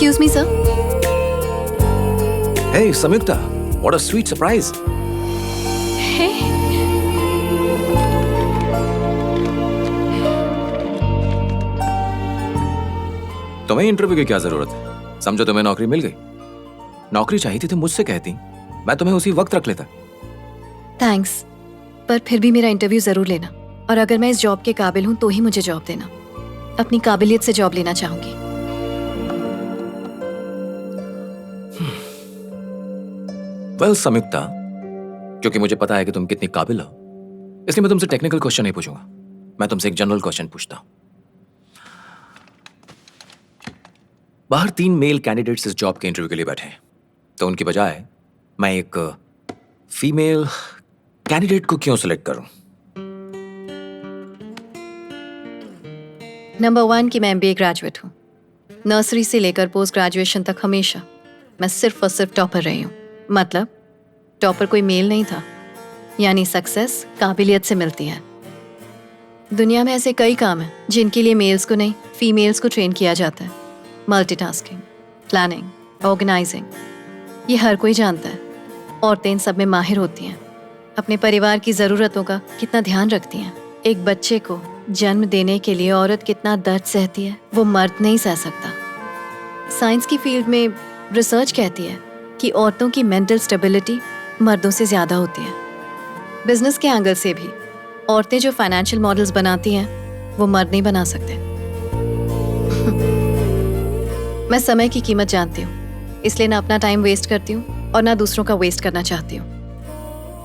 Excuse me, sir. Hey, Samyukta, what a sweet surprise. Hey. तुम्हें interview की क्या जरूरत है? समझो तुम्हें नौकरी मिल गई। नौकरी चाहिए थी तो मुझसे कहती, मैं तुम्हें उसी वक्त रख लेता। थैंक्स, पर फिर भी मेरा इंटरव्यू जरूर लेना, और अगर मैं इस जॉब के काबिल हूँ तो ही मुझे जॉब देना। अपनी काबिलियत से जॉब लेना चाहूंगी। वेल संयुक्ता, क्योंकि मुझे पता है कि तुम कितनी काबिल हो, इसलिए मैं तुमसे टेक्निकल क्वेश्चन नहीं पूछूंगा। मैं तुमसे एक जनरल क्वेश्चन पूछता हूं। बाहर 3 मेल कैंडिडेट्स इस जॉब के इंटरव्यू के लिए बैठे हैं, तो उनकी बजाय मैं एक फीमेल कैंडिडेट को क्यों सिलेक्ट करूं? नंबर 1 कि मैं MBA ग्रेजुएट हूँ। नर्सरी से लेकर पोस्ट ग्रेजुएशन तक हमेशा मैं सिर्फ और सिर्फ टॉपर रही हूँ। मतलब टॉपर कोई मेल नहीं था, यानी सक्सेस काबिलियत से मिलती है। दुनिया में ऐसे कई काम हैं जिनके लिए मेल्स को नहीं, फीमेल्स को ट्रेन किया जाता है। मल्टीटास्किंग, प्लानिंग, ऑर्गेनाइजिंग, ये हर कोई जानता है। औरतें इन सब में माहिर होती हैं। अपने परिवार की ज़रूरतों का कितना ध्यान रखती हैं। एक बच्चे को जन्म देने के लिए औरत कितना दर्द सहती है, वो मर्द नहीं सह सकता। साइंस की फील्ड में रिसर्च कहती है कि औरतों की मेंटल स्टेबिलिटी मर्दों से ज़्यादा होती है। बिजनेस के एंगल से भी औरतें जो फाइनेंशियल मॉडल्स बनाती हैं वो मर्द नहीं बना सकते। मैं समय की कीमत जानती हूँ, इसलिए ना अपना टाइम वेस्ट करती हूँ और ना दूसरों का वेस्ट करना चाहती हूँ।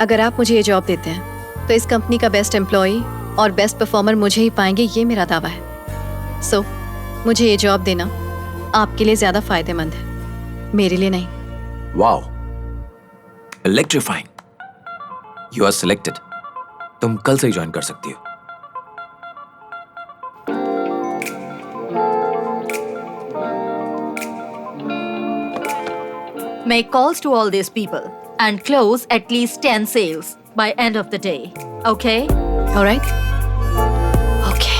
अगर आप मुझे ये जॉब देते हैं तो इस कंपनी का बेस्ट एम्प्लॉई और बेस्ट परफॉर्मर मुझे ही पाएंगे, ये मेरा दावा है। सो मुझे ये जॉब देना आपके लिए ज़्यादा फायदेमंद है, मेरे लिए नहीं। Wow, electrifying. You are selected. तुम कल से ही ज्वाइन कर सकती हो। Make calls to all these people and close at least 10 sales by end of the day. Okay? All right? Okay.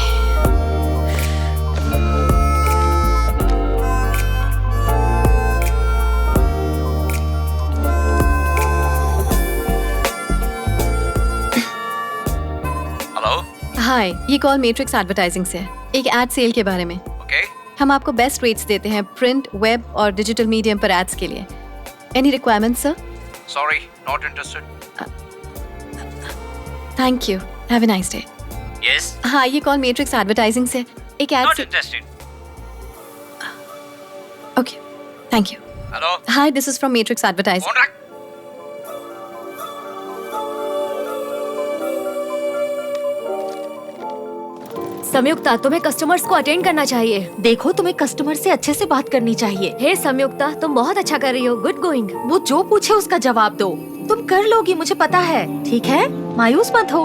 Hello. Hi, ये कॉल मैट्रिक्स एडवर्टाइजिंग से है, एक एड सेल के बारे में। ओके। हम आपको बेस्ट रेट्स देते हैं प्रिंट, वेब और डिजिटल मीडियम पर एड्स के लिए। Any requirements sir? Sorry, not interested. Thank you, have a nice day. Yes. हाँ, ये कॉल मैट्रिक्स एडवर्टाइजिंग से एक एड से। Interested. Okay, thank you. Hello. Hi, this is from Matrix advertising. Sanyukta, तुम्हें customers को अटेंड करना चाहिए। देखो, तुम्हें कस्टमर से अच्छे से बात करनी चाहिए। हे संयुक्ता, तुम बहुत अच्छा कर रही हो। Good going. वो जो पूछे उसका जवाब दो। तुम कर लोगी, मुझे पता है। ठीक है, मायूस मत हो।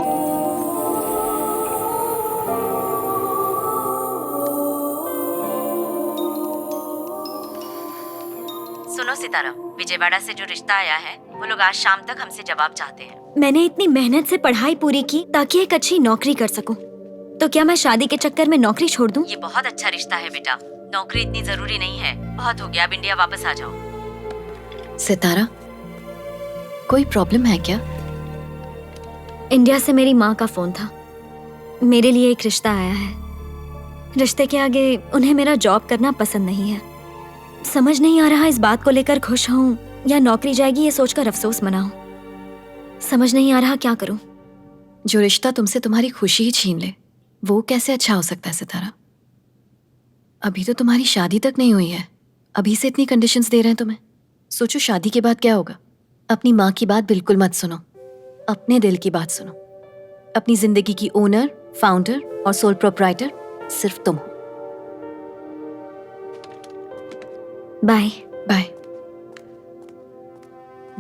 सुनो सितारा, विजयवाड़ा से जो रिश्ता आया है वो लोग आज शाम तक हमसे जवाब चाहते हैं। मैंने इतनी मेहनत से पढ़ाई पूरी की ताकि एक अच्छी नौकरी कर सकूं। तो क्या मैं शादी के चक्कर में नौकरी छोड़ दूं? ये बहुत अच्छा रिश्ता है बेटा, नौकरी इतनी जरूरी नहीं है। बहुत हो गया, अब इंडिया वापस आ जाओ। सितारा, कोई प्रॉब्लम है क्या? इंडिया से मेरी माँ का फोन था। मेरे लिए एक रिश्ता आया है। रिश्ते के आगे उन्हें मेरा जॉब करना पसंद नहीं है। समझ नहीं आ रहा इस बात को लेकर खुश हूँ या नौकरी जाएगी ये सोचकर अफसोस मनाऊं। समझ नहीं आ रहा क्या करूं। जो रिश्ता तुमसे तुम्हारी खुशी ही छीन ले, वो कैसे अच्छा हो सकता है सितारा? अभी तो तुम्हारी शादी तक नहीं हुई है, अभी से इतनी कंडीशंस दे रहे हैं तुम्हें। सोचो शादी के बाद क्या होगा। अपनी माँ की बात बिल्कुल मत सुनो, अपने दिल की बात सुनो। अपनी जिंदगी की ओनर, फाउंडर और सोल प्रोप्राइटर सिर्फ तुम हो। Bye bye.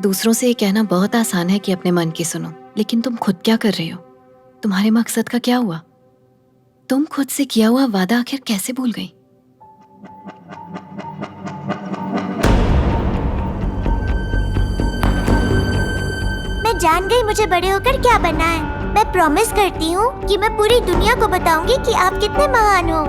दूसरों से ये कहना बहुत आसान है कि अपने मन की सुनो, लेकिन तुम खुद क्या कर रही हो? तुम्हारे मकसद का क्या हुआ? तुम खुद से किया हुआ वादा आखिर कैसे भूल गई? मैं जान गई मुझे बड़े होकर क्या बनना है। मैं प्रॉमिस करती हूँ कि मैं पूरी दुनिया को बताऊंगी कि आप कितने महान हो।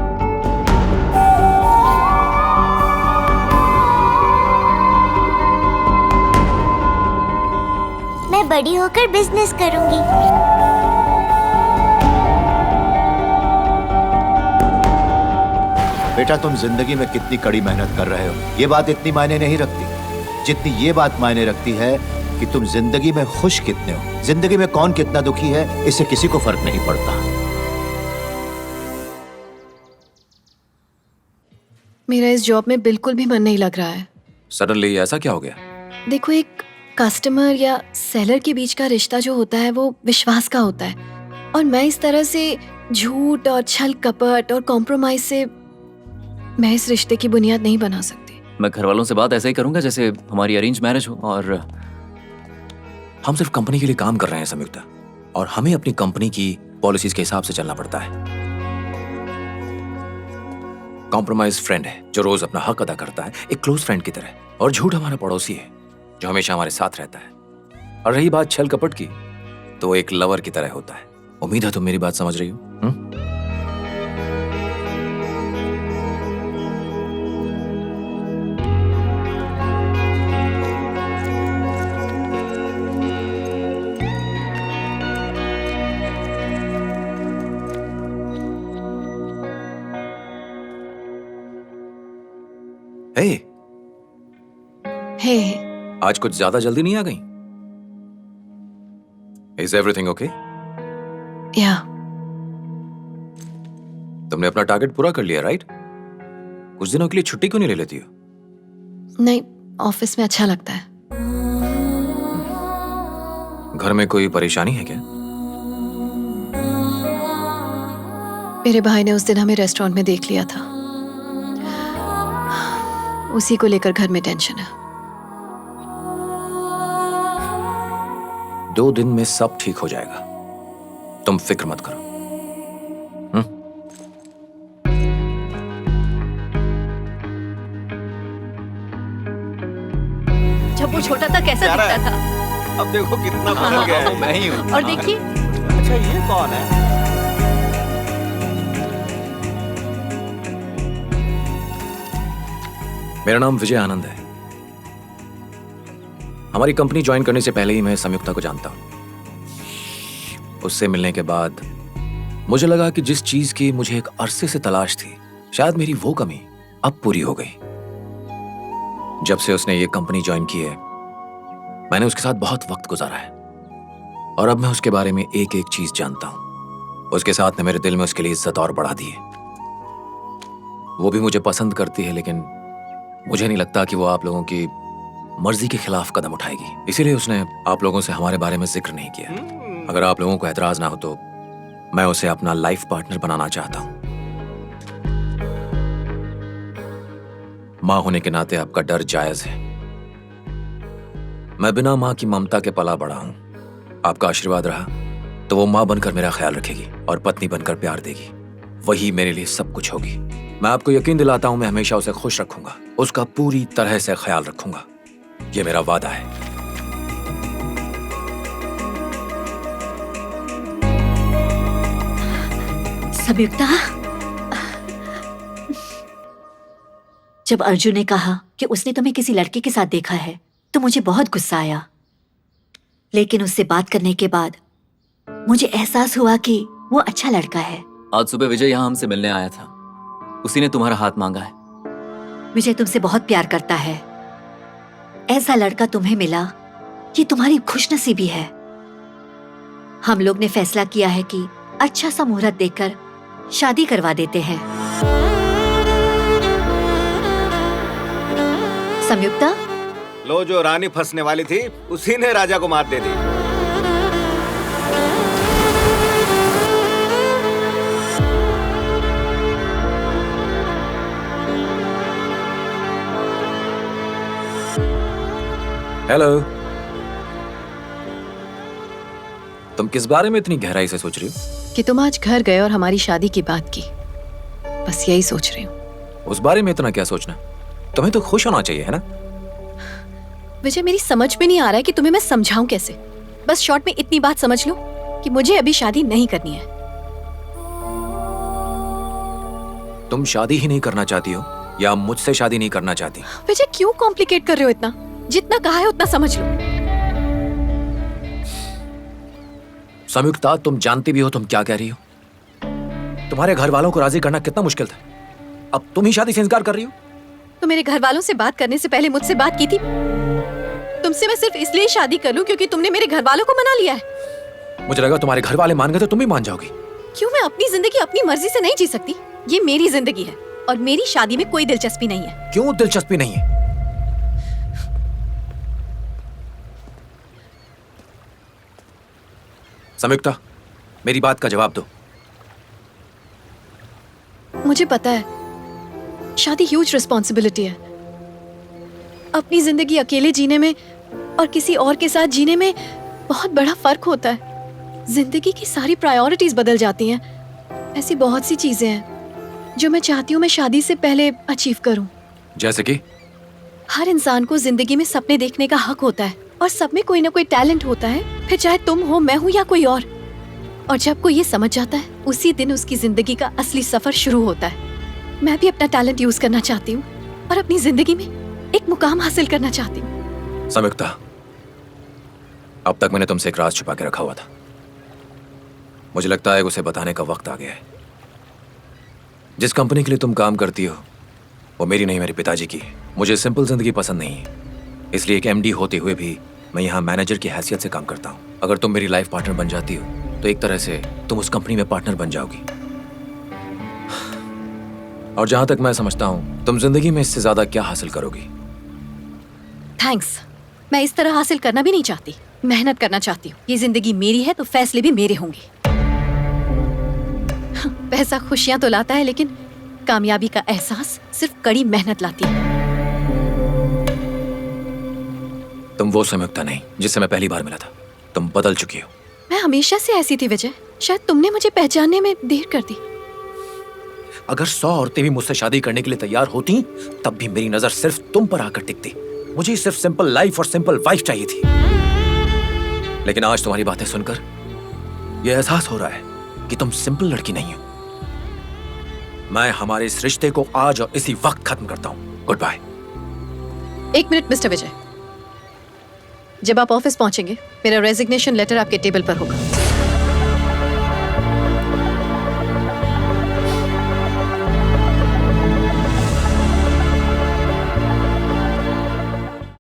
बड़ी होकर बिजनेस करूंगी। बेटा, तुम जिंदगी में कितनी कड़ी मेहनत कर रहे हो, ये बात इतनी मायने नहीं रखती जितनी ये बात मायने रखती है कि तुम जिंदगी में खुश कितने हो। जिंदगी में कौन कितना दुखी है, इससे किसी को फर्क नहीं पड़ता। मेरा इस जॉब में बिल्कुल भी मन नहीं लग रहा है। सडनली ऐसा क्या हो गया? देखो, एक कस्टमर या सेलर के बीच का रिश्ता जो होता है वो विश्वास का होता है, और मैं इस तरह से झूठ और छल कपट और कॉम्प्रोमाइज से मैं इस रिश्ते की बुनियाद नहीं बना सकती। मैं घर वालों से बात ऐसे ही करूंगा जैसे हमारी अरेंज मैरिज हो। और हम सिर्फ कंपनी के लिए काम कर रहे हैं संयुक्ता, और हमें अपनी कंपनी की पॉलिसीज के हिसाब से चलना पड़ता है। कॉम्प्रोमाइज फ्रेंड है जो रोज अपना हक अदा करता है, एक क्लोज फ्रेंड की तरह, और झूठ हमारा पड़ोसी है जो हमेशा हमारे साथ रहता है। और रही बात छल कपट की, तो वो एक लवर की तरह होता है। उम्मीद है तुम मेरी बात समझ रही हो। हे, हे, आज कुछ ज्यादा जल्दी नहीं आ गई? Is everything okay? या तुमने अपना टारगेट पूरा कर लिया, राइट? कुछ दिनों के लिए छुट्टी क्यों नहीं ले लेती हो? नहीं, ऑफिस में अच्छा लगता है। घर में कोई परेशानी है क्या? मेरे भाई ने उस दिन हमें रेस्टोरेंट में देख लिया था, उसी को लेकर घर में टेंशन है। 2 दिन में सब ठीक हो जाएगा, तुम फिक्र मत करो। जब वो छोटा था कैसा दिखता था, अब देखो कितना बदल गया है। मैं ही हूँ। और देखिए अच्छा, ये कौन है? मेरा नाम विजय आनंद है। हमारी कंपनी ज्वाइन करने से पहले ही मैं संयुक्ता को जानता हूं। उससे मिलने के बाद मुझे लगा कि जिस चीज की मुझे एक अरसे से तलाश थी, शायद मेरी वो कमी अब पूरी हो गई। जब से उसने ये कंपनी ज्वाइन की है, मैंने उसके साथ बहुत वक्त गुजारा है, और अब मैं उसके बारे में एक एक चीज जानता हूं। उसके साथ ने मेरे दिल में उसके लिए इज्जत और बढ़ा दी है। वो भी मुझे पसंद करती है, लेकिन मुझे नहीं लगता कि वो आप लोगों की मर्जी के खिलाफ कदम उठाएगी। इसीलिए उसने आप लोगों से हमारे बारे में जिक्र नहीं किया। अगर आप लोगों को एतराज ना हो तो मैं उसे अपना लाइफ पार्टनर बनाना चाहता हूं। मां होने के नाते आपका डर जायज है। मैं बिना मां की ममता के पला बड़ा हूं। आपका आशीर्वाद रहा तो वो मां बनकर मेरा ख्याल रखेगी और पत्नी बनकर प्यार देगी। वही मेरे लिए सब कुछ होगी। मैं आपको यकीन दिलाता हूं, मैं हमेशा उसे खुश रखूंगा, उसका पूरी तरह से ख्याल रखूंगा। ये मेरा वादा है। संयुक्ता, जब अर्जुन ने कहा कि उसने तुम्हें किसी लड़के के साथ देखा है तो मुझे बहुत गुस्सा आया, लेकिन उससे बात करने के बाद मुझे एहसास हुआ कि वो अच्छा लड़का है। आज सुबह विजय यहाँ हमसे मिलने आया था, उसी ने तुम्हारा हाथ मांगा है। विजय तुमसे बहुत प्यार करता है। ऐसा लड़का तुम्हें मिला, ये तुम्हारी खुशनसीबी है। हम लोग ने फैसला किया है कि अच्छा सा मुहूर्त देखकर शादी करवा देते हैं। संयुक्ता, लो, जो रानी फंसने वाली थी उसी ने राजा को मात दे दी। हेलो, तुम किस बारे में इतनी गहराई से सोच रही हो? कि तुम आज घर गए और हमारी शादी की बात की, बस यही सोच रही हूँ। उस बारे में इतना क्या सोचना? तुम्हें तो खुश होना चाहिए, है ना? विजय, मेरी समझ में नहीं आ रहा है कि तुम्हें मैं समझाऊं कैसे। बस शॉर्ट में इतनी बात समझ लो कि मुझे अभी शादी नहीं करनी है। तुम शादी ही नहीं करना चाहती हो या मुझसे शादी नहीं करना चाहती? विजय, क्यों कॉम्प्लिकेट कर रहे हो इतना? जितना कहा है उतना समझ लो। संयुक्ता, तुम जानती भी हो तुम क्या कह रही हो। तुम्हारे घर वालों को राजी करना कितना मुश्किल था, अब तुम ही शादी से इनकार कर रही हो। तो मेरे घर वालों से बात करने से पहले मुझसे बात की थी। तुमसे मैं सिर्फ इसलिए शादी कर लूं क्योंकि तुमने मेरे घर वालों को मना लिया है। मुझे लगा तुम्हारे घर वाले मान गए तो तुम भी मान जाओगी। क्यों मैं अपनी जिंदगी अपनी मर्जी से नहीं जी सकती? ये मेरी जिंदगी है और मेरी शादी में कोई दिलचस्पी नहीं है। क्यों दिलचस्पी नहीं है? संयुक्ता, मेरी बात का जवाब दो। मुझे पता है शादी ह्यूज रिस्पॉन्सिबिलिटी है। अपनी जिंदगी अकेले जीने में और किसी और के साथ जीने में बहुत बड़ा फर्क होता है। जिंदगी की सारी प्रायोरिटीज बदल जाती हैं। ऐसी बहुत सी चीजें हैं जो मैं चाहती हूँ मैं शादी से पहले अचीव करूँ। जैसे कि? हर इंसान को जिंदगी में सपने देखने का हक होता है और सब में कोई ना कोई टैलेंट होता है, फिर चाहे तुम हो, मैं हूँ या कोई और जब कोई ये समझ जाता है उसी दिन उसकी जिंदगी का असली सफर शुरू होता है। मैं भी अपना टैलेंट यूज करना चाहती हूँ और अपनी जिंदगी में एक मुकाम हासिल करना चाहती हूँ। संयुक्ता, अब तक मैंने तुमसे एक राज छुपा के रखा हुआ था। मुझे लगता है उसे बताने का वक्त आ गया है। जिस कंपनी के लिए तुम काम करती हो वो मेरी नहीं, मेरे पिताजी की है। मुझे सिंपल जिंदगी पसंद नहीं है, इसलिए एक एमडी होते हुए भी मैं यहाँ मैनेजर की हैसियत से काम करता हूँ। अगर तुम मेरी लाइफ पार्टनर बन जाती हो तो एक तरह से तुम उस कंपनी में पार्टनर बन जाओगी। और जहां तक मैं समझता हूं तुम जिंदगी में इससे ज्यादा क्या हासिल करोगी? थैंक्स। मैं इस तरह हासिल करना भी नहीं चाहती, मेहनत करना चाहती हूँ। ये जिंदगी मेरी है तो फैसले भी मेरे होंगे। पैसा खुशियां तो लाता है लेकिन कामयाबी का एहसास सिर्फ कड़ी मेहनत लाती है। तुम वो संयुक्ता नहीं जिससे मैं पहली बार मिला था। तुम बदल चुकी हो। मैं हमेशा से ऐसी थी विजय, शायद तुमने मुझे पहचानने में देर कर दी। अगर 100 औरतें भी मुझसे शादी करने के लिए तैयार होती तब भी मेरी नजर सिर्फ तुम पर आकर टिकती। मुझे सिर्फ सिंपल लाइफ और सिंपल वाइफ चाहिए थी। लेकिन आज तुम्हारी बातें सुनकर यह एहसास हो रहा है कि तुम सिंपल लड़की नहीं हो। मैं हमारे इस रिश्ते को आज और इसी वक्त खत्म करता हूं। Good bye. एक मिनट मिस्टर विजय, जब आप ऑफिस पहुंचेंगे मेरा रेजिग्नेशन लेटर आपके टेबल पर होगा।